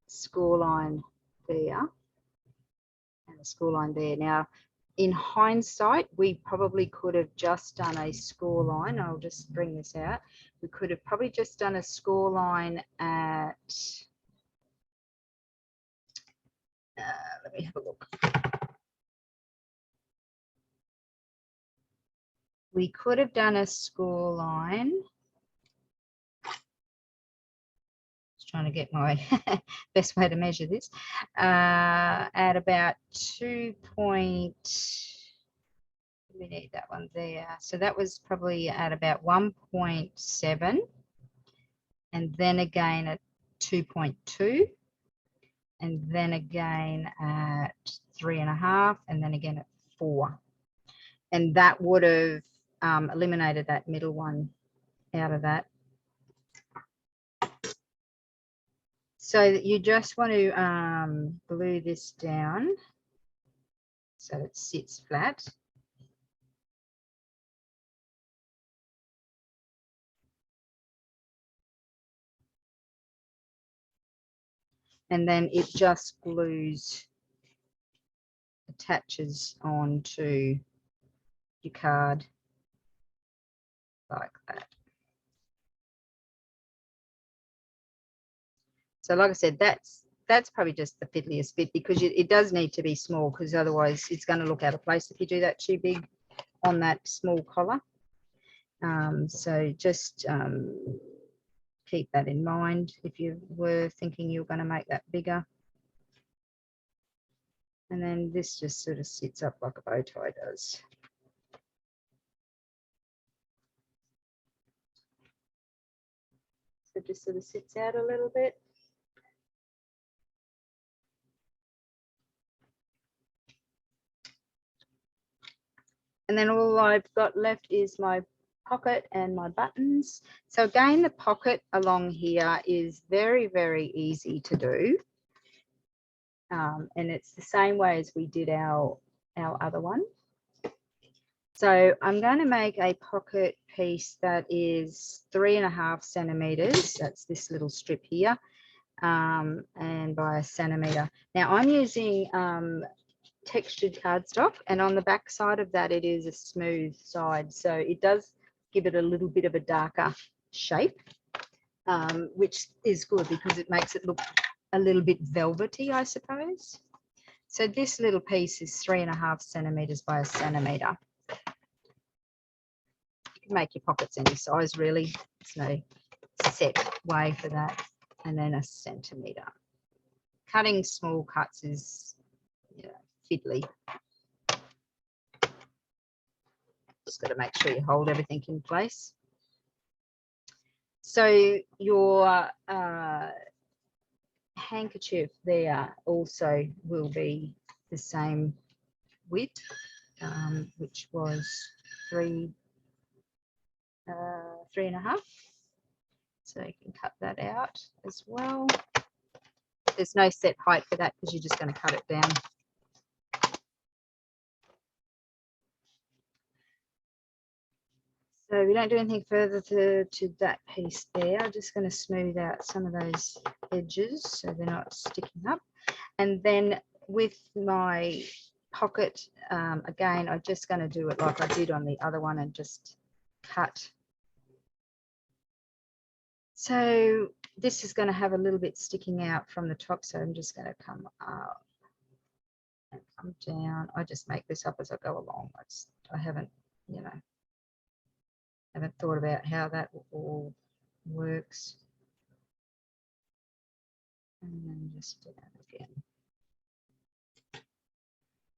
score line there and the score line there. Now, in hindsight, we probably could have just done a score line. I'll just bring this out. We could have probably just done a score line at, let me have a look. We could have done a score line. Just trying to get my best way to measure this. At about 2 we need that one there. So that was probably at about 1.7, and then again at 2.2, and then again at 3.5, and then again at 4. And that would have eliminated that middle one out of that. So that you just want to glue this down so it sits flat. And then it just glues, attaches onto your card like that. So like I said, that's probably just the fiddliest bit, because it does need to be small, because otherwise it's going to look out of place if you do that too big on that small collar. So just keep that in mind if you were thinking you were going to make that bigger. And then this just sort of sits up like a bow tie does. So it just sort of sits out a little bit. And then all I've got left is my pocket and my buttons. So again, the pocket along here is very, very easy to do. And it's the same way as we did our other one. So I'm going to make a pocket piece that is 3.5 centimeters. That's this little strip here, and by 1 centimeter. Now I'm using textured cardstock, and on the back side of that it is a smooth side, so it does give it a little bit of a darker shape, which is good because it makes it look a little bit velvety, I suppose. So this little piece is 3.5 centimeters by 1 centimeter. You can make your pockets any size really, there's no set way for that. And then 1 centimeter. Cutting small cuts is fiddly. Just got to make sure you hold everything in place. So your handkerchief there also will be the same width, which was 3.5. So you can cut that out as well. There's no set height for that because you're just going to cut it down. So we don't do anything further to that piece there. I'm just going to smooth out some of those edges so they're not sticking up. And then with my pocket, again, I'm just going to do it like I did on the other one and just cut. So this is going to have a little bit sticking out from the top, so I'm just going to come up and come down. I just make this up as I go along. I haven't, you know, haven't thought about how that all works. And then just do that again.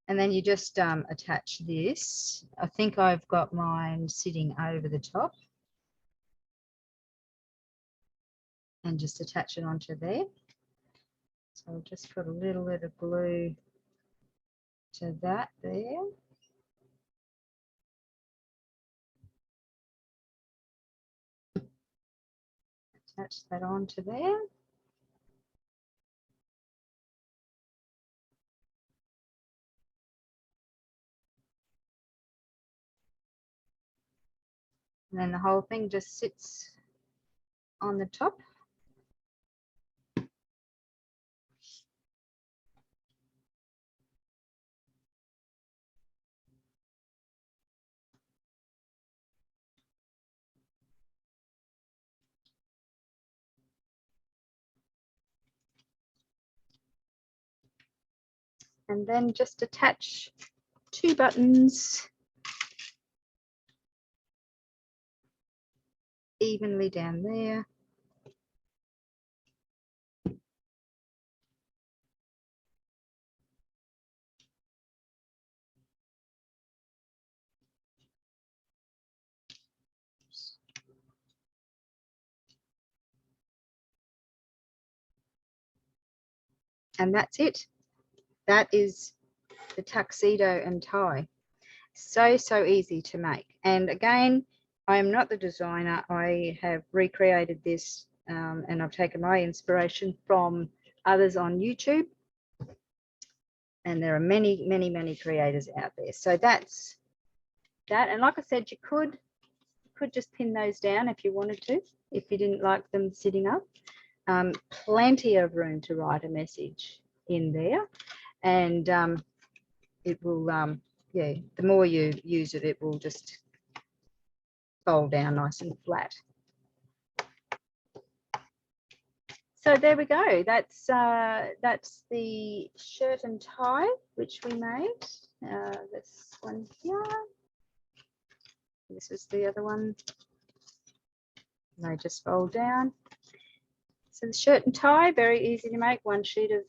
And then you just attach this. I think I've got mine sitting over the top. And just attach it onto there. So I'll just put a little bit of glue to that there. Attach that onto there. And then the whole thing just sits on the top. And then just attach 2 buttons evenly down there. And that's it. That is the tuxedo and tie. So easy to make. And again, I am not the designer. I have recreated this and I've taken my inspiration from others on YouTube. And there are many creators out there. So that's that. And like I said, you could just pin those down if you wanted to, if you didn't like them sitting up. Plenty of room to write a message in there. And it will, yeah, the more you use it, it will just fold down nice and flat. So there we go. That's the shirt and tie which we made. This one here. This is the other one. They just fold down. So the shirt and tie, very easy to make. 1 sheet of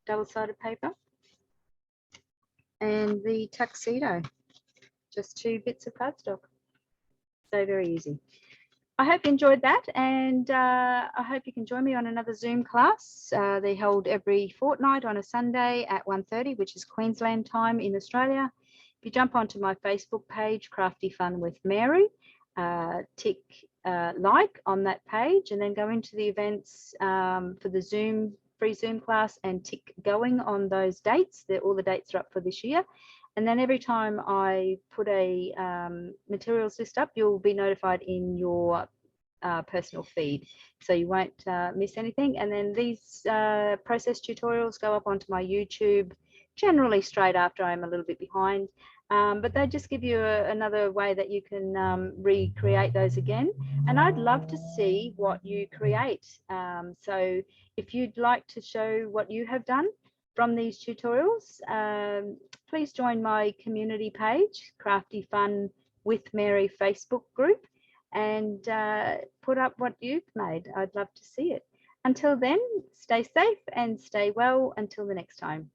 double-sided paper. And the tuxedo, just 2 bits of cardstock. So very easy. I hope you enjoyed that, and I hope you can join me on another Zoom class. They're held every fortnight on a Sunday at 1:30, which is Queensland time in Australia. If you jump onto my Facebook page, Crafty Fun with Mary, tick like on that page, and then go into the events for the free Zoom class and tick going on those dates. All the dates are up for this year. And then every time I put a materials list up, you'll be notified in your personal feed, so you won't miss anything. And then these process tutorials go up onto my YouTube, generally straight after I'm a little bit behind. But they just give you another way that you can recreate those again. And I'd love to see what you create. So if you'd like to show what you have done from these tutorials, please join my community page, Crafty Fun with Mary Facebook group, and put up what you've made. I'd love to see it. Until then, stay safe and stay well until the next time.